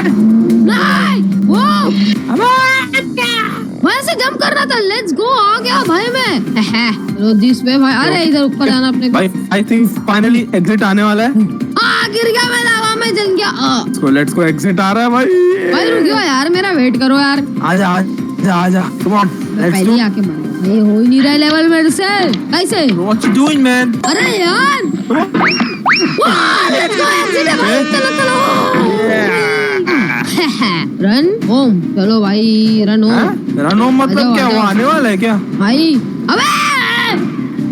नहीं वो वहाँ से जंप कर रहा था। लेट्स गो, आ गया भाई मैं। दिस वे भाई। अरे इधर ऊपर जाना अपने को। भाई आई थिंक फाइनली एग्जिट आने वाला है। गिर गया मैं, लावा में जल गया। लेट्स गो, एग्जिट आ रहा है भाई। भाई रुकियो यार, मेरा वेट करो यार। आजा आजा आजा, कम ऑन लेट्स पहले आके मारो। ये हो ही नहीं रहा लेवल मेरे से। कैसे? What you doing man? अरे यार लेट्स गो, एग्जिट है भाई। चलो चलो रन होम। चलो भाई रन होम। रन होम मतलब क्या, वो आने वाला है क्या भाई? अबे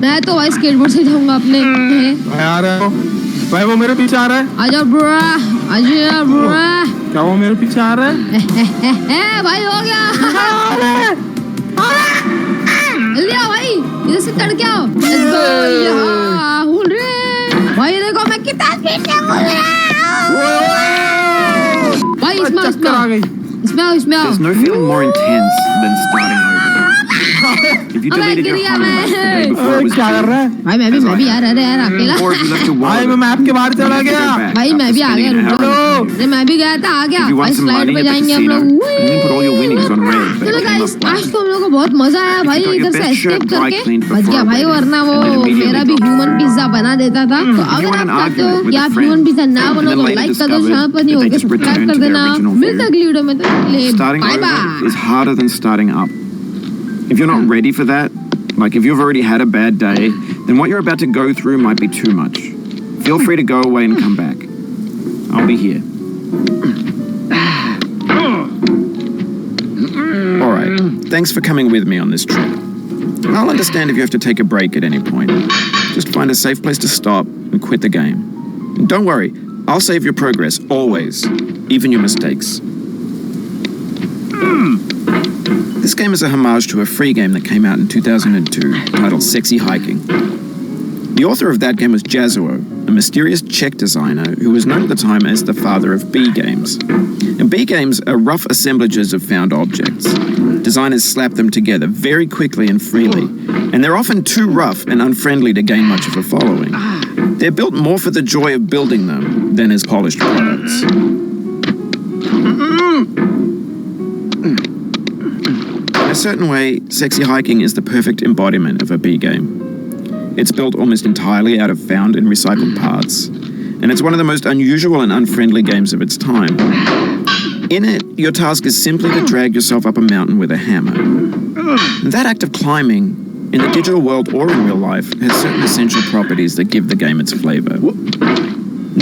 मैं तो भाई स्केटबोर्ड से जाऊंगा अपने। यार भाई वो मेरे पीछे आ रहा है। आजा ब्रा, आजा ब्रा। क्या वो मेरे पीछे आ रहा है? भाई हो गया। जल्दी आओ भाई, इधर से चढ़ के आओ। Let's go. यहाँ हुल रे भाई, देखो मैं कितना स्पीड से हुल रहा हूँ भाई। इसमें आओ। There's no feeling more intense than starting over. If you deleted your home the day before it was क्या कर रहा है भाई? मैं भी यार। अरे यार अकेला। or if you left your भाई wallet, मैं मैप के बाहर चला गया। भाई मैं भी आ गया। रुको, मैं भी गया था, आ गया। if you भाई want some स्लाइड money पे at the जाएंगे हम casino, लोग। and then put all your winnings on red. But चलो it came गाइस, up आज black. तो हम लोग को बहुत मजा आया भाई। got your इधर से best shirt एस्केप dry करके cleaned बच गया before भाई, bed. वरना वो And then immediately मेरा भी got ह्यूमन home. पिज्जा बना देता था। तो If you अगर want आप an चाहते हो argument with कि a आप friend, ह्यूमन पिज्जा ना and बनो then तो later लाइक कर दो, discovered यहाँ पर नहीं that हो they गया just सब्सक्राइब returned कर to their देना। original मिलता form. अगली वीडियो में। तो Starting bye over bye. is harder than starting up. If you're not ready for that, like if you've already had a bad day, then what you're about to go through might be too much. Feel free to go away and come back. I'll be here. Alright, thanks for coming with me on this trip. I'll understand if you have to take a break at any point. Just find a safe place to stop and quit the game. And don't worry, I'll save your progress, always, even your mistakes. This game is a homage to a free game that came out in 2002 titled Sexy Hiking. The author of that game was Jazuo, a mysterious Czech designer who was known at the time as the father of B games. And B games are rough assemblages of found objects. Designers slap them together very quickly and freely, and they're often too rough and unfriendly to gain much of a following. They're built more for the joy of building them than as polished products. In a certain way, Sexy Hiking is the perfect embodiment of a B game. It's built almost entirely out of found and recycled parts, and it's one of the most unusual and unfriendly games of its time. In it, your task is simply to drag yourself up a mountain with a hammer. And that act of climbing, in the digital world or in real life, has certain essential properties that give the game its flavor.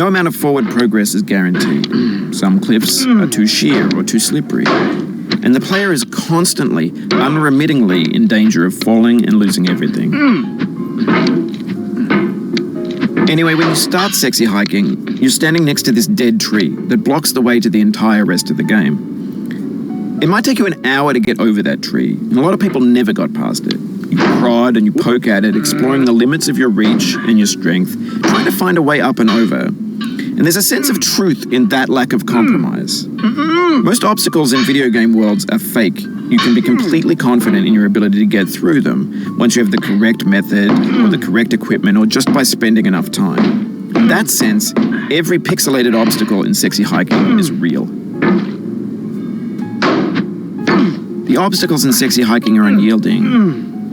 No amount of forward progress is guaranteed. Some cliffs are too sheer or too slippery, and the player is constantly, unremittingly in danger of falling and losing everything. Anyway, when you start Sexy Hiking, you're standing next to this dead tree that blocks the way to the entire rest of the game. It might take you an hour to get over that tree, and a lot of people never got past it. You prod and you poke at it, exploring the limits of your reach and your strength, trying to find a way up and over. And there's a sense of truth in that lack of compromise. Most obstacles in video game worlds are fake. You can be completely confident in your ability to get through them once you have the correct method or the correct equipment or just by spending enough time. In that sense, every pixelated obstacle in Sexy Hiking is real. The obstacles in Sexy Hiking are unyielding,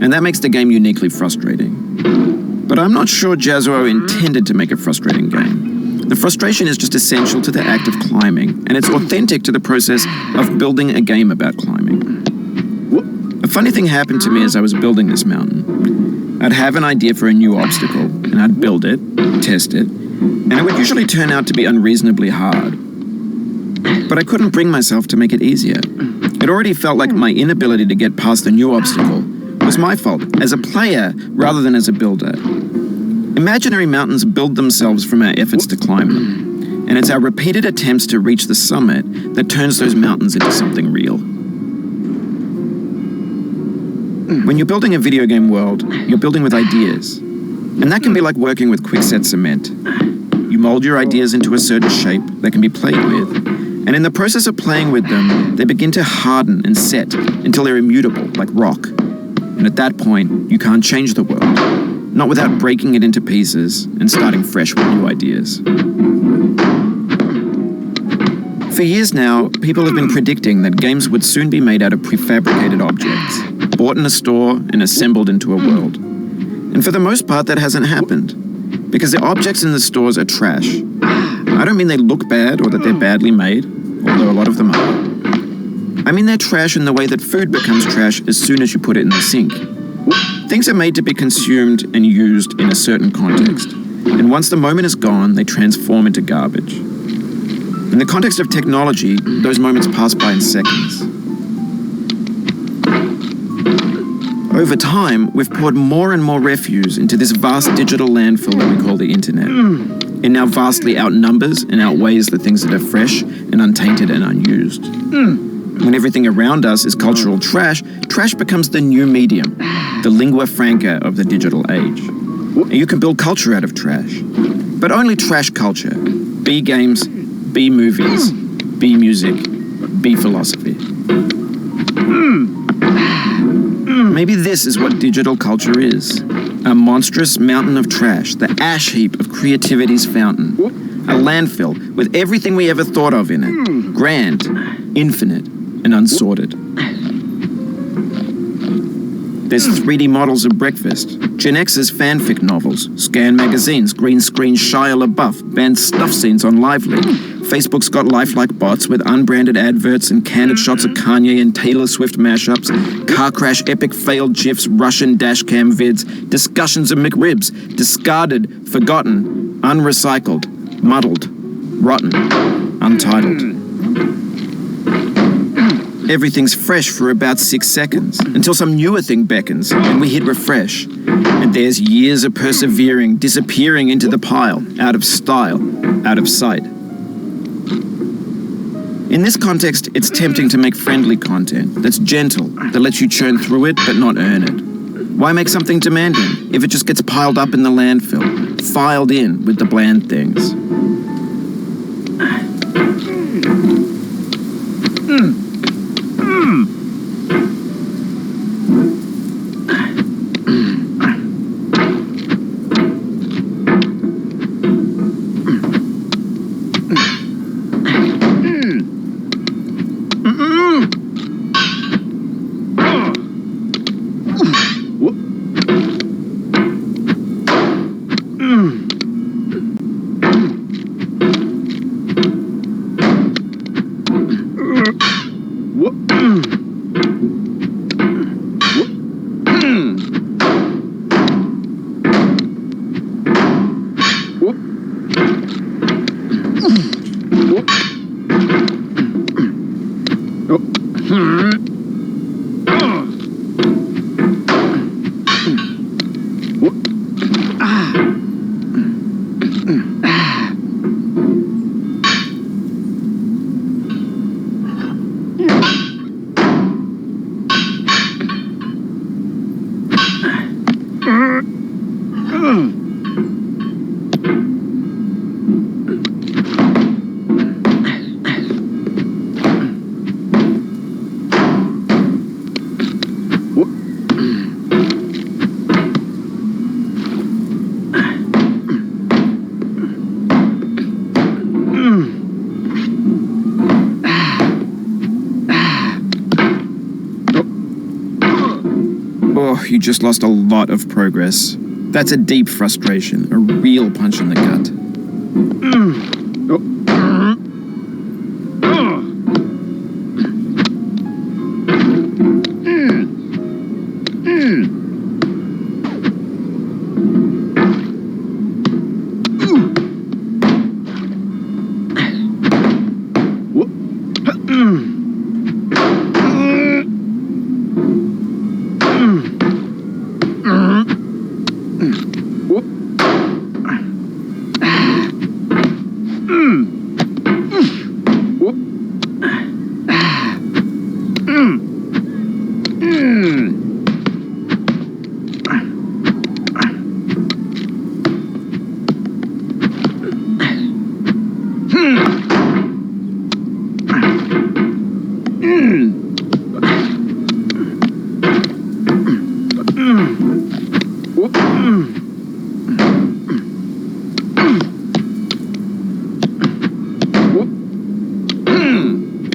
and that makes the game uniquely frustrating. But I'm not sure Jazuo intended to make a frustrating game. The frustration is just essential to the act of climbing, and it's authentic to the process of building a game about climbing. A funny thing happened to me as I was building this mountain. I'd have an idea for a new obstacle, and I'd build it, test it, and it would usually turn out to be unreasonably hard. But I couldn't bring myself to make it easier. It already felt like my inability to get past the new obstacle was my fault as a player rather than as a builder. Imaginary mountains build themselves from our efforts to climb them, and it's our repeated attempts to reach the summit that turns those mountains into something real. When you're building a video game world, you're building with ideas, and that can be like working with quickset cement. You mold your ideas into a certain shape that can be played with, and in the process of playing with them, they begin to harden and set until they're immutable, like rock. And at that point, you can't change the world. Not without breaking it into pieces and starting fresh with new ideas. For years now, people have been predicting that games would soon be made out of prefabricated objects, bought in a store and assembled into a world. And for the most part, that hasn't happened, because the objects in the stores are trash. I don't mean they look bad or that they're badly made, although a lot of them are. I mean they're trash in the way that food becomes trash as soon as you put it in the sink. Things are made to be consumed and used in a certain context, and once the moment is gone, they transform into garbage. In the context of technology, those moments pass by in seconds. Over time, we've poured more and more refuse into this vast digital landfill that we call the internet. It now vastly outnumbers and outweighs the things that are fresh and untainted and unused. When everything around us is cultural trash, trash becomes the new medium, the lingua franca of the digital age. And you can build culture out of trash, but only trash culture. Be games, be movies, be music, be philosophy. Maybe this is what digital culture is. A monstrous mountain of trash, the ash heap of creativity's fountain. A landfill with everything we ever thought of in it. Grand, infinite, and unsorted. There's 3D models of breakfast, Gen X's fanfic novels, Scan magazines, green screen Shia LaBeouf, banned stuff scenes on Lively. Facebook's got lifelike bots with unbranded adverts and candid shots of Kanye and Taylor Swift mashups, car crash epic failed GIFs, Russian dashcam vids, discussions of McRibs, discarded, forgotten, unrecycled, muddled, rotten, untitled. Everything's fresh for about 6 seconds, until some newer thing beckons, and we hit refresh. And there's years of persevering, disappearing into the pile, out of style, out of sight. In this context, it's tempting to make friendly content that's gentle, that lets you churn through it but not earn it. Why make something demanding if it just gets piled up in the landfill, filed in with the bland things? Oh, you just lost a lot of progress. That's a deep frustration, a real punch in the gut.